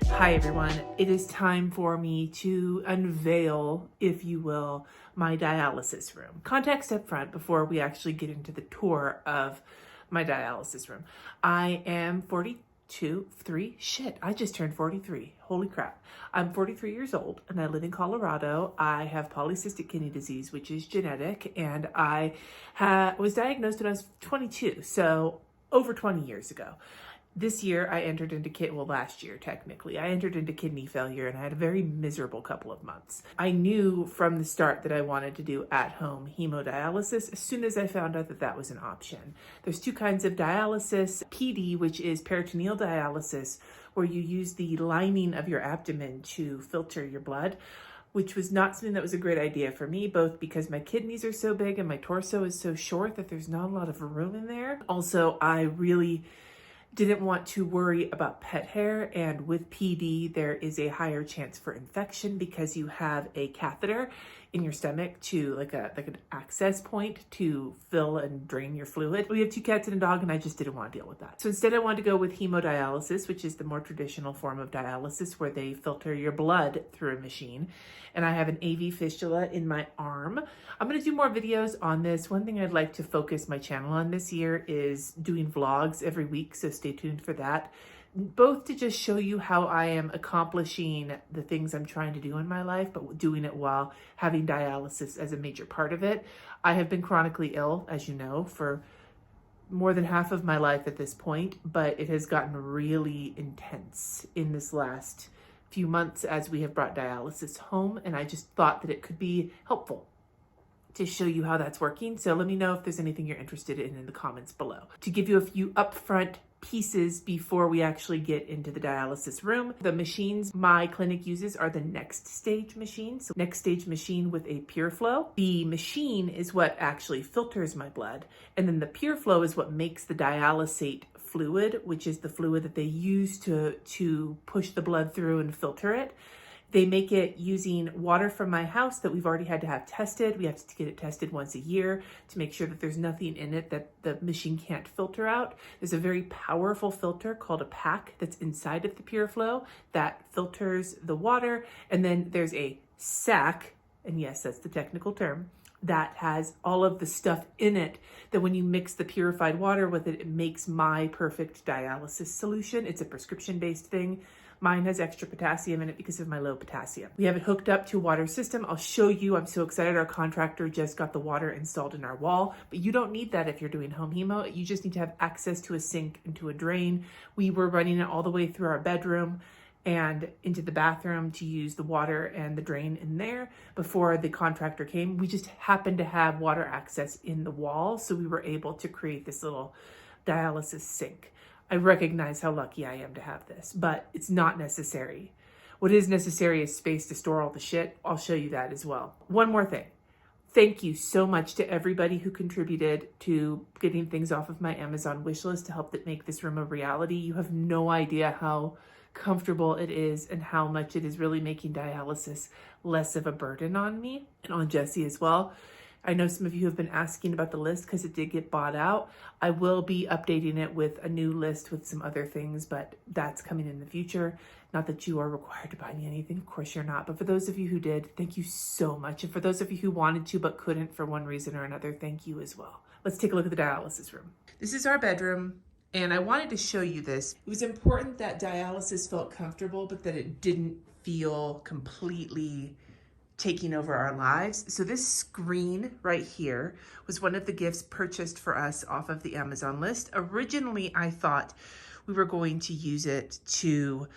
Hi everyone, it is time for me to unveil, if you will, my dialysis room. Context up front before we actually get into the tour of my dialysis room. I am 43, I just turned 43, holy crap. I'm 43 years old and I live in Colorado. I have polycystic kidney disease, which is genetic, and I was diagnosed when I was 22, so over 20 years ago. This year I entered into last year technically, I entered into kidney failure and I had a very miserable couple of months. I knew from the start that I wanted to do at-home hemodialysis as soon as I found out that that was an option. There's two kinds of dialysis: PD, which is peritoneal dialysis, where you use the lining of your abdomen to filter your blood, which was not something that was a great idea for me, both because my kidneys are so big and my torso is so short that there's not a lot of room in there. Also, I really didn't want to worry about pet hair, and with PD there is a higher chance for infection because you have a catheter in your stomach to like an access point to fill and drain your fluid. We have two cats and a dog and I just didn't want to deal with that. So instead I wanted to go with hemodialysis, which is the more traditional form of dialysis where they filter your blood through a machine. And I have an AV fistula in my arm. I'm going to do more videos on this. One thing I'd like to focus my channel on this year is doing vlogs every week, so stay tuned for that. Both to just show you how I am accomplishing the things I'm trying to do in my life, but doing it while having dialysis as a major part of it. I have been chronically ill, as you know, for more than half of my life at this point, but it has gotten really intense in this last few months as we have brought dialysis home, and I just thought that it could be helpful to show you how that's working. So let me know if there's anything you're interested in the comments below. To give you a few upfront pieces before we actually get into the dialysis room, the machines my clinic uses are the next stage machines. So next stage machine with a pure flow. The machine is what actually filters my blood, and then the pure flow is what makes the dialysate fluid, which is the fluid that they use to push the blood through and filter it. They make it using water from my house that we've already had to have tested. We have to get it tested once a year to make sure that there's nothing in it that the machine can't filter out. There's a very powerful filter called a pack that's inside of the pure flow that filters the water. And then there's a sac, and yes, that's the technical term, that has all of the stuff in it that when you mix the purified water with it, it makes my perfect dialysis solution. It's a prescription-based thing. Mine has extra potassium in it because of my low potassium. We have it hooked up to a water system. I'll show you. I'm so excited. Our contractor just got the water installed in our wall, but you don't need that if you're doing home hemo. You just need to have access to a sink and to a drain. We were running it all the way through our bedroom and into the bathroom to use the water and the drain in there before the contractor came. We just happened to have water access in the wall, so we were able to create this little dialysis sink. I recognize how lucky I am to have this, but it's not necessary. What is necessary is space to store all the shit. I'll show you that as well. One more thing. Thank you so much to everybody who contributed to getting things off of my Amazon wish list to help make this room a reality. You have no idea how comfortable it is and how much it is really making dialysis less of a burden on me and on Jesse as well. I know some of you have been asking about the list because it did get bought out. I will be updating it with a new list with some other things, but that's coming in the future. Not that you are required to buy me anything, of course you're not, but for those of you who did, thank you so much. And for those of you who wanted to but couldn't for one reason or another, thank you as well. Let's take a look at the dialysis room. This is our bedroom, and I wanted to show you this. It was important that dialysis felt comfortable, but that it didn't feel completely taking over our lives. So this screen right here was one of the gifts purchased for us off of the Amazon list. Originally, I thought we were going to use it to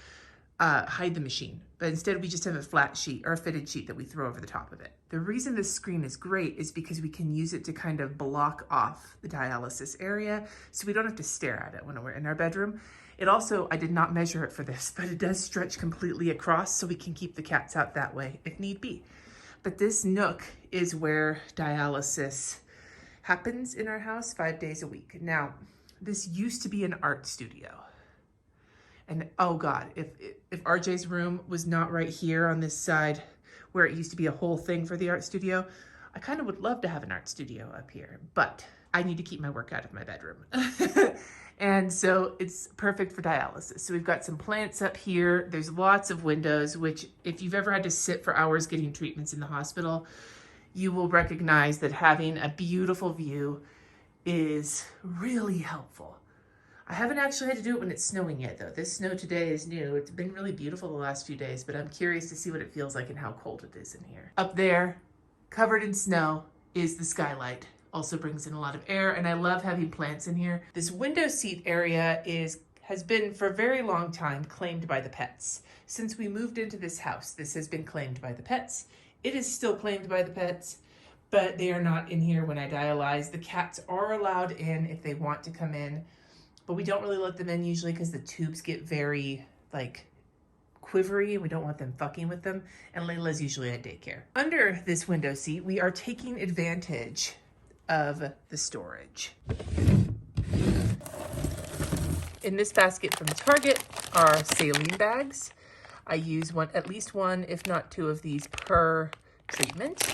hide the machine, but instead we just have a flat sheet or a fitted sheet that we throw over the top of it. The reason this screen is great is because we can use it to kind of block off the dialysis area so we don't have to stare at it when we're in our bedroom. It also, I did not measure it for this, but it does stretch completely across so we can keep the cats out that way if need be. But this nook is where dialysis happens in our house 5 days a week. Now, this used to be an art studio. And oh God, if RJ's room was not right here on this side where it used to be a whole thing for the art studio. I kind of would love to have an art studio up here, but I need to keep my work out of my bedroom. And so it's perfect for dialysis. So we've got some plants up here. There's lots of windows, which if you've ever had to sit for hours getting treatments in the hospital, you will recognize that having a beautiful view is really helpful. I haven't actually had to do it when it's snowing yet though. This snow today is new. It's been really beautiful the last few days, but I'm curious to see what it feels like and how cold it is in here. Up there, covered in snow, is the skylight. Also brings in a lot of air, and I love having plants in here. This window seat area has been for a very long time claimed by the pets. Since we moved into this house, this has been claimed by the pets. It is still claimed by the pets, but they are not in here when I dialyze. The cats are allowed in if they want to come in, but we don't really let them in usually because the tubes get very like quivery and we don't want them fucking with them. And Layla's usually at daycare. Under this window seat, we are taking advantage of the storage. In this basket from Target are saline bags. I use at least one, if not two of these per treatment.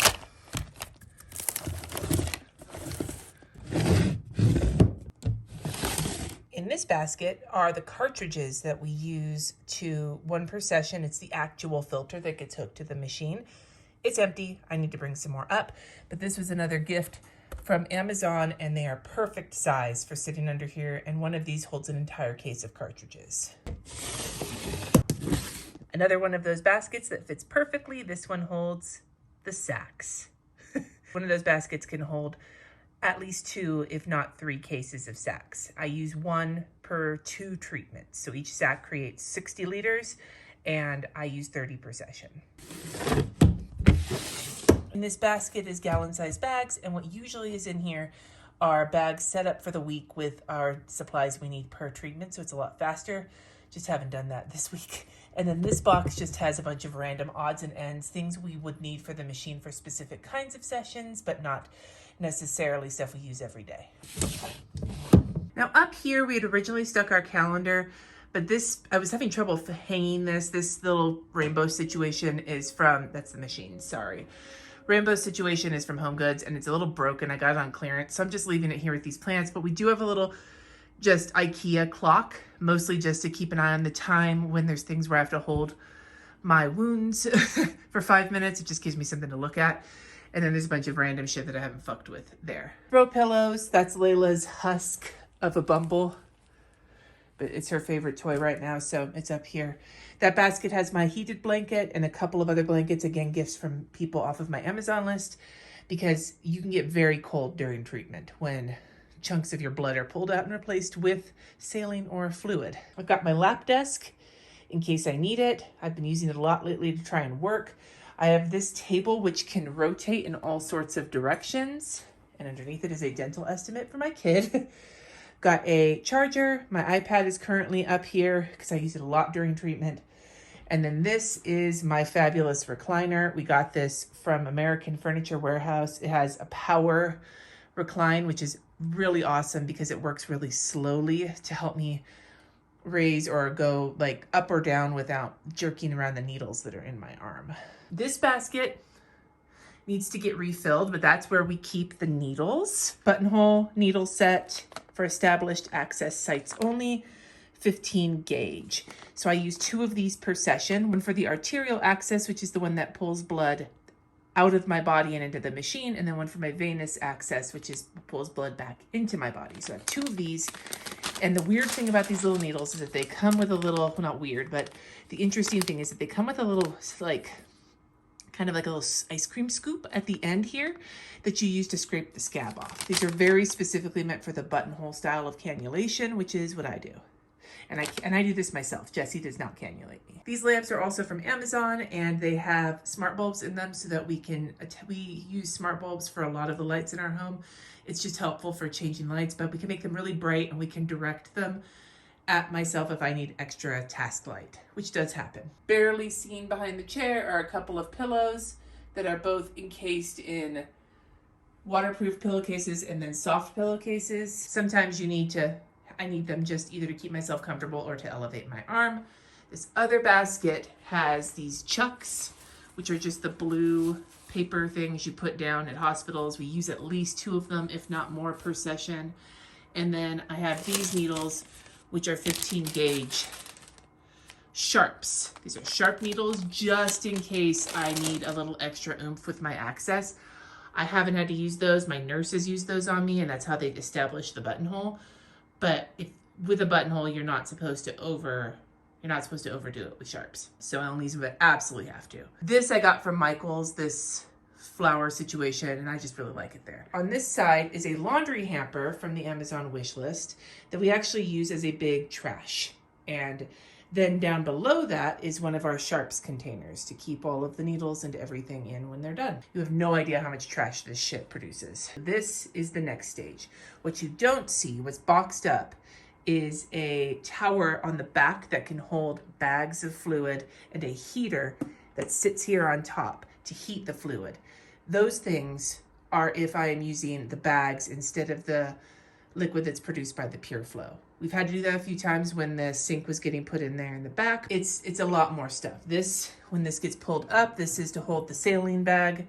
In this basket are the cartridges that we use one per session. It's the actual filter that gets hooked to the machine. It's empty. I need to bring some more up, but this was another gift from Amazon, and they are perfect size for sitting under here, and one of these holds an entire case of cartridges. Another one of those baskets that fits perfectly, this one holds the sacks. One of those baskets can hold at least 2, if not 3 cases of sacks. I use 1 per 2 treatments, so each sack creates 60 liters, and I use 30 per session. In this basket is gallon-sized bags, and what usually is in here are bags set up for the week with our supplies we need per treatment, so it's a lot faster. Just haven't done that this week. And then this box just has a bunch of random odds and ends, things we would need for the machine for specific kinds of sessions, but not necessarily stuff we use every day. Now up here, we had originally stuck our calendar, but I was having trouble hanging this. This little rainbow situation is from, that's the machine, sorry. Rainbow situation is from Home Goods, and it's a little broken. I got it on clearance, so I'm just leaving it here with these plants, but we do have a little just IKEA clock, mostly just to keep an eye on the time when there's things where I have to hold my wounds for 5 minutes. It just gives me something to look at. And then there's a bunch of random shit that I haven't fucked with there. Throw pillows, that's Layla's husk of a bumble, but it's her favorite toy right now, so it's up here. That basket has my heated blanket and a couple of other blankets, again, gifts from people off of my Amazon list, because you can get very cold during treatment when chunks of your blood are pulled out and replaced with saline or fluid. I've got my lap desk in case I need it. I've been using it a lot lately to try and work. I have this table which can rotate in all sorts of directions, and underneath it is a dental estimate for my kid. Got a charger. My iPad is currently up here because I use it a lot during treatment. And then this is my fabulous recliner. We got this from American Furniture Warehouse. It has a power recline, which is really awesome because it works really slowly to help me raise or go like up or down without jerking around the needles that are in my arm. This basket needs to get refilled, but that's where we keep the needles. Buttonhole needle set for established access sites only, 15 gauge. So I use 2 of these per session, one for the arterial access, which is the one that pulls blood out of my body and into the machine, and then one for my venous access, which pulls blood back into my body. So I have 2 of these. And the weird thing about these little needles is that they come with a little, well, not weird, but the interesting thing is that they come with a little, like, kind of like a little ice cream scoop at the end here that you use to scrape the scab off. These are very specifically meant for the buttonhole style of cannulation, which is what I do. And I do this myself. Jessie does not cannulate me. These lamps are also from Amazon, and they have smart bulbs in them so that we use smart bulbs for a lot of the lights in our home. It's just helpful for changing lights, but we can make them really bright and we can direct them at myself if I need extra task light, which does happen. Barely seen behind the chair are a couple of pillows that are both encased in waterproof pillowcases and then soft pillowcases. Sometimes I need them just either to keep myself comfortable or to elevate my arm. This other basket has these chucks, which are just the blue paper things you put down at hospitals. We use at least 2 of them, if not more, per session. And then I have these needles, which are 15 gauge sharps. These are sharp needles just in case I need a little extra oomph with my access. I haven't had to use those. My nurses use those on me, and that's how they establish the buttonhole. But with a buttonhole, you're not supposed to overdo it with sharps. So I only use them if I absolutely have to. This I got from Michael's, this flower situation, and I just really like it there. On this side is a laundry hamper from the Amazon wish list that we actually use as a big trash. And then down below that is one of our sharps containers to keep all of the needles and everything in when they're done. You have no idea how much trash this shit produces. This is the next stage. What you don't see, what's boxed up, is a tower on the back that can hold bags of fluid and a heater that sits here on top to heat the fluid. Those things are if I am using the bags instead of the liquid that's produced by the Pure Flow. We've had to do that a few times when the sink was getting put in there in the back. It's a lot more stuff. When this gets pulled up, this is to hold the saline bag,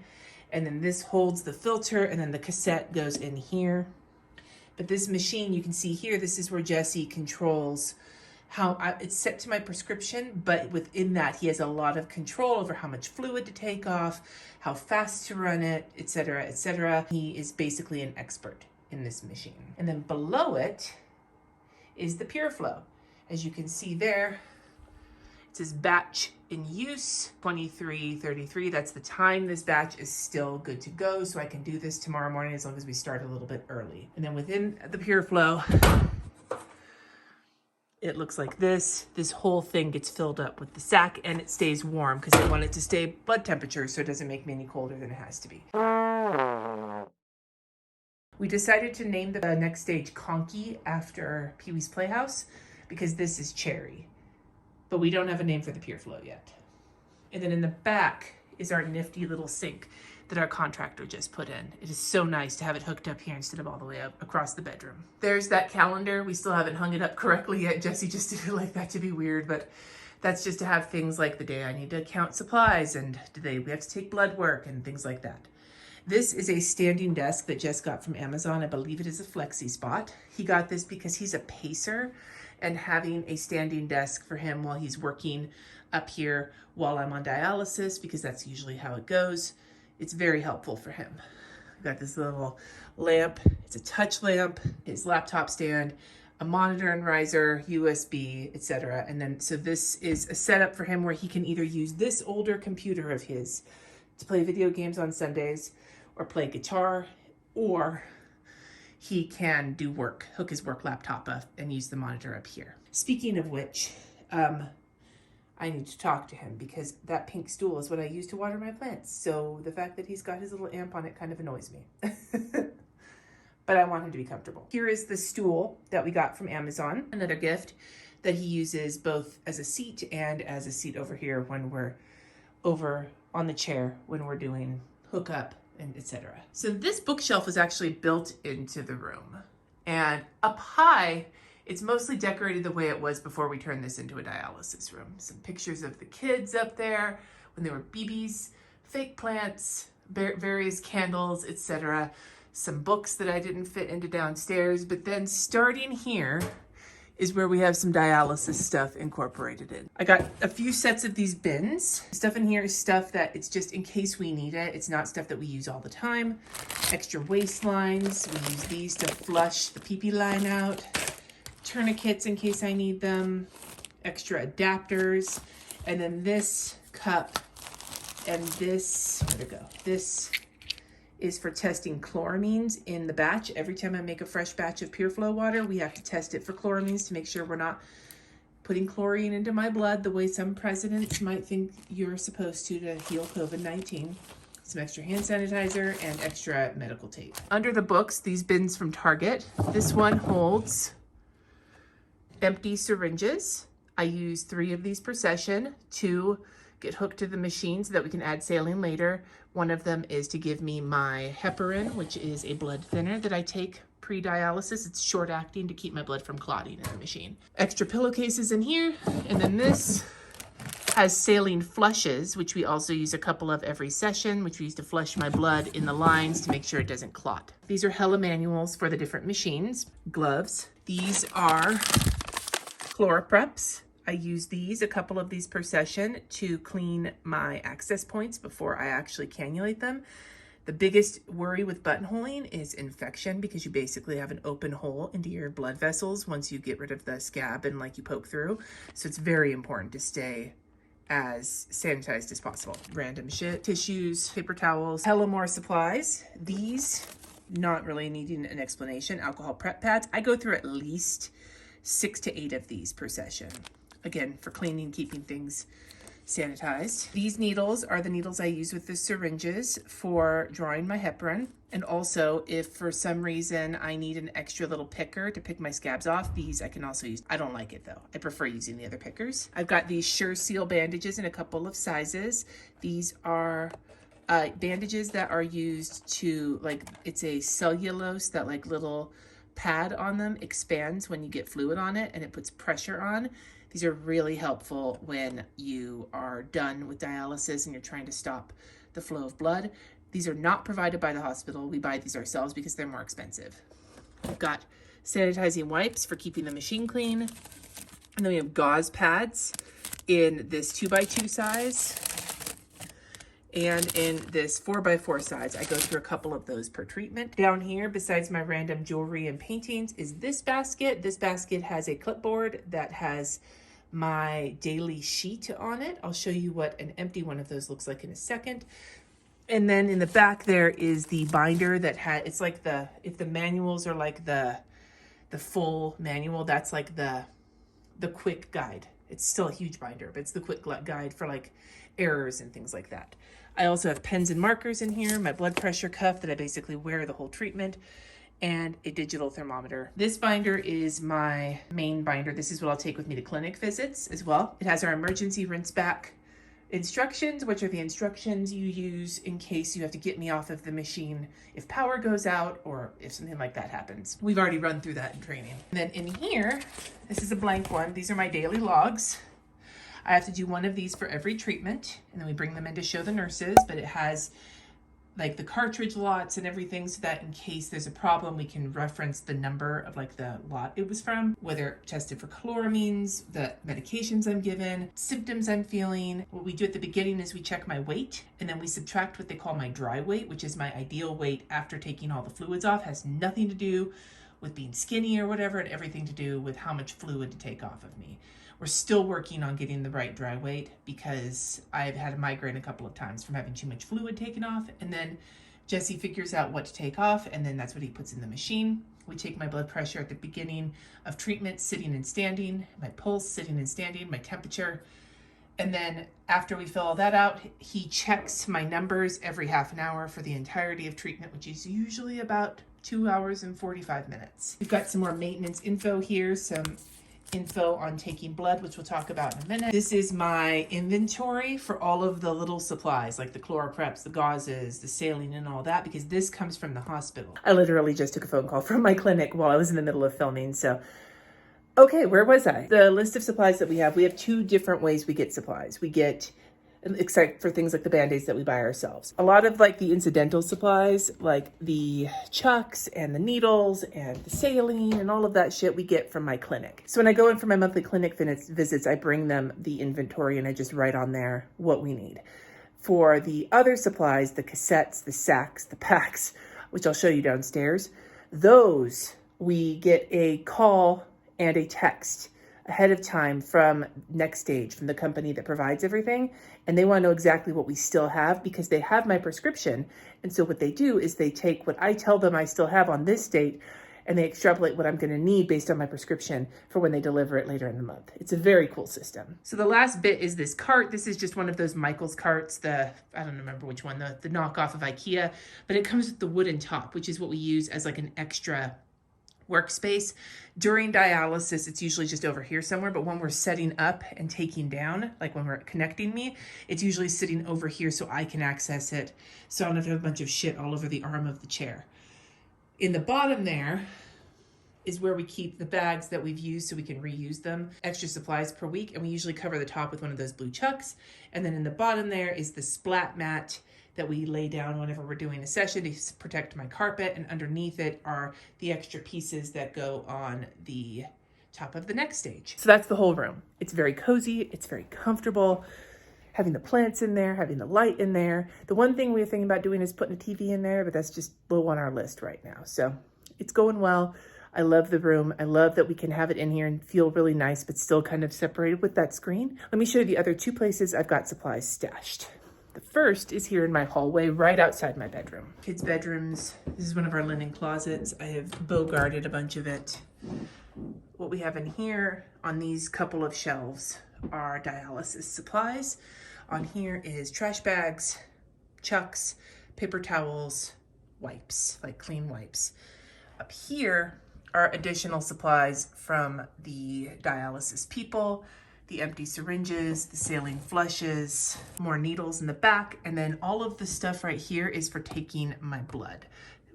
and then this holds the filter, and then the cassette goes in here. But this machine, you can see here, this is where Jesse controls it's set to my prescription, but within that, he has a lot of control over how much fluid to take off, how fast to run it, etc., etc. He is basically an expert in this machine. And then below it is the Pure Flow. As you can see there, it says batch in use, 23:33. That's the time this batch is still good to go, so I can do this tomorrow morning as long as we start a little bit early. And then within the Pure Flow, it looks like this. This whole thing gets filled up with the sac, and it stays warm because I want it to stay blood temperature so it doesn't make me any colder than it has to be. We decided to name the next stage Conky after Pee-wee's Playhouse because this is Cherry. But we don't have a name for the Pure Flow yet. And then in the back is our nifty little sink that our contractor just put in. It is so nice to have it hooked up here instead of all the way up across the bedroom. There's that calendar. We still haven't hung it up correctly yet. Jesse just did it like that to be weird, but that's just to have things like the day I need to count supplies and we have to take blood work and things like that. This is a standing desk that Jess got from Amazon. I believe it is a Flexi Spot. He got this because he's a pacer, and having a standing desk for him while he's working up here while I'm on dialysis, because that's usually how it goes, it's very helpful for him. I've got this little lamp. It's a touch lamp, his laptop stand, a monitor and riser, USB, etc. And then, so this is a setup for him where he can either use this older computer of his to play video games on Sundays or play guitar, or he can do work, hook his work laptop up and use the monitor up here. Speaking of which, I need to talk to him because that pink stool is what I use to water my plants. So the fact that he's got his little amp on it kind of annoys me. But I want him to be comfortable. Here is the stool that we got from Amazon, another gift that he uses both as a seat and as a seat over here when we're over on the chair, when we're doing hookup and etc. So this bookshelf was actually built into the room, and up high, it's mostly decorated the way it was before we turned this into a dialysis room. Some pictures of the kids up there when they were babies, fake plants, various candles, etc. Some books that I didn't fit into downstairs, but then starting here is where we have some dialysis stuff incorporated in. I got a few sets of these bins. Stuff in here is stuff that it's just in case we need it. It's not stuff that we use all the time. Extra waste lines. We use these to flush the pee-pee line out. Tourniquets in case I need them. Extra adapters. And then this cup and this, where'd it go? This is for testing chloramines in the batch. Every time I make a fresh batch of Pure Flow water, we have to test it for chloramines to make sure we're not putting chlorine into my blood the way some presidents might think you're supposed to heal COVID-19. Some extra hand sanitizer and extra medical tape. Under the books, these bins from Target. This one holds empty syringes. I use 3 of these per session. 2 get hooked to the machine so that we can add saline later. One of them is to give me my heparin, which is a blood thinner that I take pre-dialysis. It's short acting to keep my blood from clotting in the machine. Extra pillowcases in here. And then this has saline flushes, which we also use a couple of every session, which we use to flush my blood in the lines to make sure it doesn't clot. These are Hella manuals for the different machines. Gloves. These are ChloraPreps. I use these, a couple of these per session, to clean my access points before I actually cannulate them. The biggest worry with buttonholing is infection, because you basically have an open hole into your blood vessels once you get rid of the scab and like you poke through. So it's very important to stay as sanitized as possible. Random shit, tissues, paper towels, hella more supplies. These, not really needing an explanation, alcohol prep pads. I go through at least 6 to 8 of these per session. Again, for cleaning, keeping things sanitized. These needles are the needles I use with the syringes for drawing my heparin. And also, if for some reason I need an extra little picker to pick my scabs off, these I can also use. I don't like it though. I prefer using the other pickers. I've got these Sure Seal bandages in a couple of sizes. These are bandages that are used to, like, it's a cellulose, that like little pad on them expands when you get fluid on it and it puts pressure on. These are really helpful when you are done with dialysis and you're trying to stop the flow of blood. These are not provided by the hospital. We buy these ourselves because they're more expensive. We've got sanitizing wipes for keeping the machine clean. And then we have gauze pads in this 2x2 size and in this 4x4 size. I go through a couple of those per treatment. Down here, besides my random jewelry and paintings, is this basket. This basket has a clipboard that has my daily sheet on it. I'll show you what an empty one of those looks like in a second. And then in the back there is the binder that it's like if the manuals are like the full manual, that's like the quick guide. It's still a huge binder, but it's the quick guide for like errors and things like that. I also have pens and markers in here, my blood pressure cuff that I basically wear the whole treatment, and a digital thermometer. This binder is my main binder. This is what I'll take with me to clinic visits as well. It has our emergency rinse back instructions, which are the instructions you use in case you have to get me off of the machine if power goes out or if something like that happens. We've already run through that in training. And then in here, this is a blank one. These are my daily logs. I have to do one of these for every treatment, and then we bring them in to show the nurses, but it has like the cartridge lots and everything, so that in case there's a problem, we can reference the number of like the lot it was from, whether it tested for chloramines, the medications I'm given, symptoms I'm feeling. What we do at the beginning is we check my weight, and then we subtract what they call my dry weight, which is my ideal weight after taking all the fluids off. Has nothing to do with being skinny or whatever, and everything to do with how much fluid to take off of me. We're still working on getting the right dry weight because I've had a migraine a couple of times from having too much fluid taken off. And then Jesse figures out what to take off, and then that's what he puts in the machine. We take my blood pressure at the beginning of treatment, sitting and standing, my pulse, sitting and standing, my temperature. And then after we fill all that out, he checks my numbers every half an hour for the entirety of treatment, which is usually about 2 hours and 45 minutes. We've got some more maintenance info here, some info on taking blood, which we'll talk about in a minute. This is my inventory for all of the little supplies, like the ChloraPreps, the gauzes, the saline, and all that, because this comes from the hospital. I literally just took a phone call from my clinic while I was in the middle of filming, so. Okay, where was I? The list of supplies that we have 2 different ways we get supplies. We get, except for things like the Band-Aids that we buy ourselves. A lot of like the incidental supplies, like the chucks and the needles and the saline and all of that shit we get from my clinic. So when I go in for my monthly clinic visits, I bring them the inventory and I just write on there what we need. For the other supplies, the cassettes, the sacks, the packs, which I'll show you downstairs, those we get a call and a text ahead of time from Next Stage, from the company that provides everything. And they want to know exactly what we still have because they have my prescription. And so what they do is they take what I tell them I still have on this date and they extrapolate what I'm going to need based on my prescription for when they deliver it later in the month. It's a very cool system. So the last bit is this cart. This is just one of those Michaels carts, I don't remember which one, the knockoff of IKEA, but it comes with the wooden top, which is what we use as like an extra workspace. During dialysis, it's usually just over here somewhere, but when we're setting up and taking down, like when we're connecting me, it's usually sitting over here so I can access it, so I don't have to have a bunch of shit all over the arm of the chair. In the bottom there is where we keep the bags that we've used so we can reuse them, extra supplies per week, and we usually cover the top with one of those blue chucks. And then in the bottom there is the splat mat that we lay down whenever we're doing a session to protect my carpet, and underneath it are the extra pieces that go on the top of the next stage. So that's the whole room. It's very cozy, it's very comfortable. Having the plants in there, having the light in there. The one thing we're thinking about doing is putting a TV in there, but that's just low on our list right now. So it's going well. I love the room. I love that we can have it in here and feel really nice, but still kind of separated with that screen. Let me show you the other two places I've got supplies stashed. The first is here in my hallway, right outside my bedroom. Kids' bedrooms. This is one of our linen closets. I have bow-guarded a bunch of it. What we have in here on these couple of shelves are dialysis supplies. On here is trash bags, chucks, paper towels, wipes, like clean wipes. Up here are additional supplies from the dialysis people, the empty syringes, the saline flushes, more needles in the back, and then all of the stuff right here is for taking my blood.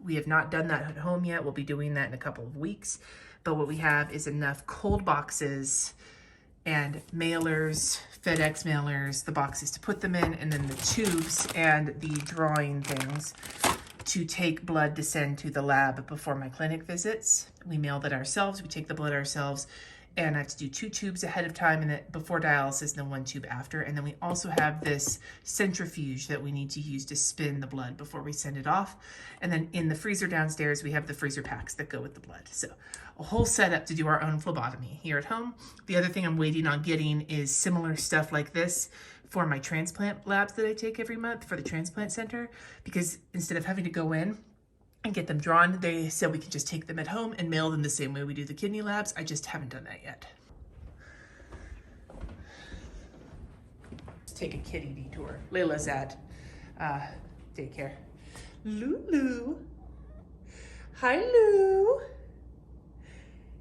We have not done that at home yet. We'll be doing that in a couple of weeks. But what we have is enough cold boxes and mailers, FedEx mailers, the boxes to put them in, and then the tubes and the drawing things to take blood to send to the lab before my clinic visits. We mail that ourselves, we take the blood ourselves, and I have to do 2 tubes ahead of time and then before dialysis, and then 1 tube after. And then we also have this centrifuge that we need to use to spin the blood before we send it off. And then in the freezer downstairs, we have the freezer packs that go with the blood. So a whole setup to do our own phlebotomy here at home. The other thing I'm waiting on getting is similar stuff like this for my transplant labs that I take every month for the transplant center, because instead of having to go in and get them drawn, they said we could just take them at home and mail them the same way we do the kidney labs. I just haven't done that yet. Let's take a kitty detour. Layla's at daycare. Lulu. Hi, Lou.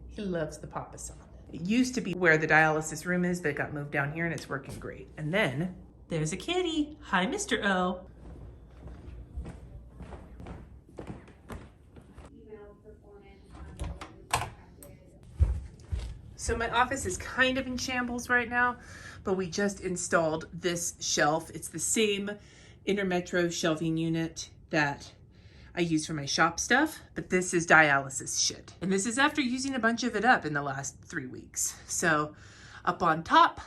He loves the Papa song. It used to be where the dialysis room is, but it got moved down here and it's working great. And then there's a kitty. Hi, Mr. O. So my office is kind of in shambles right now, but we just installed this shelf. It's the same Intermetro shelving unit that I use for my shop stuff, but this is dialysis shit. And this is after using a bunch of it up in the last 3 weeks. So up on top,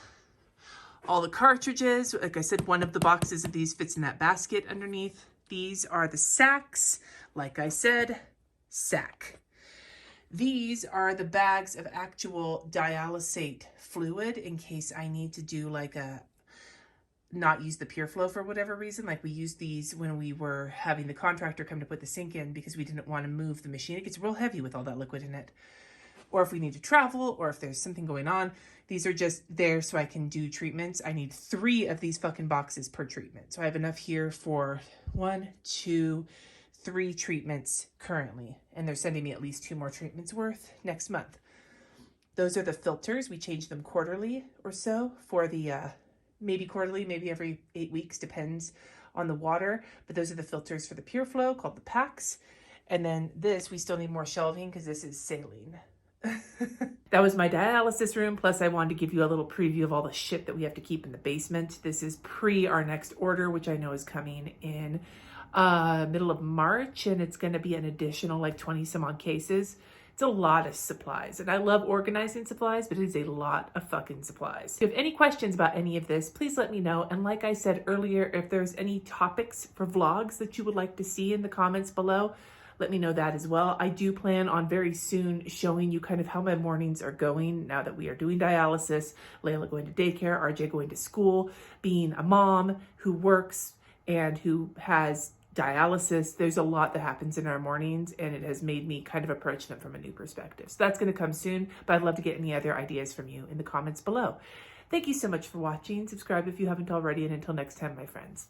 all the cartridges. Like I said, one of the boxes of these fits in that basket underneath. These are the sacks. Like I said, sack. These are the bags of actual dialysate fluid in case I need to do like not use the pure flow for whatever reason. Like we used these when we were having the contractor come to put the sink in because we didn't want to move the machine. It gets real heavy with all that liquid in it. Or if we need to travel, or if there's something going on. These are just there so I can do treatments. I need 3 of these fucking boxes per treatment. So I have enough here for 1, 2, 3 treatments currently, and they're sending me at least 2 more treatments worth next month. Those are the filters. We change them quarterly or so for the, maybe quarterly, maybe every 8 weeks, depends on the water. But those are the filters for the pure flow called the packs. And then this, we still need more shelving because this is saline. That was my dialysis room. Plus I wanted to give you a little preview of all the shit that we have to keep in the basement. This is pre our next order, which I know is coming in middle of March, and it's going to be an additional like 20 some odd cases. It's a lot of supplies, and I love organizing supplies, but it is a lot of fucking supplies. If you have any questions about any of this, please let me know. And like I said earlier, if there's any topics for vlogs that you would like to see in the comments below, let me know that as well. I do plan on very soon showing you kind of how my mornings are going now that we are doing dialysis, Layla going to daycare, RJ going to school, being a mom who works and who has dialysis. There's a lot that happens in our mornings, and it has made me kind of approach them from a new perspective. So that's going to come soon, but I'd love to get any other ideas from you in the comments below. Thank you so much for watching. Subscribe if you haven't already, and until next time, my friends.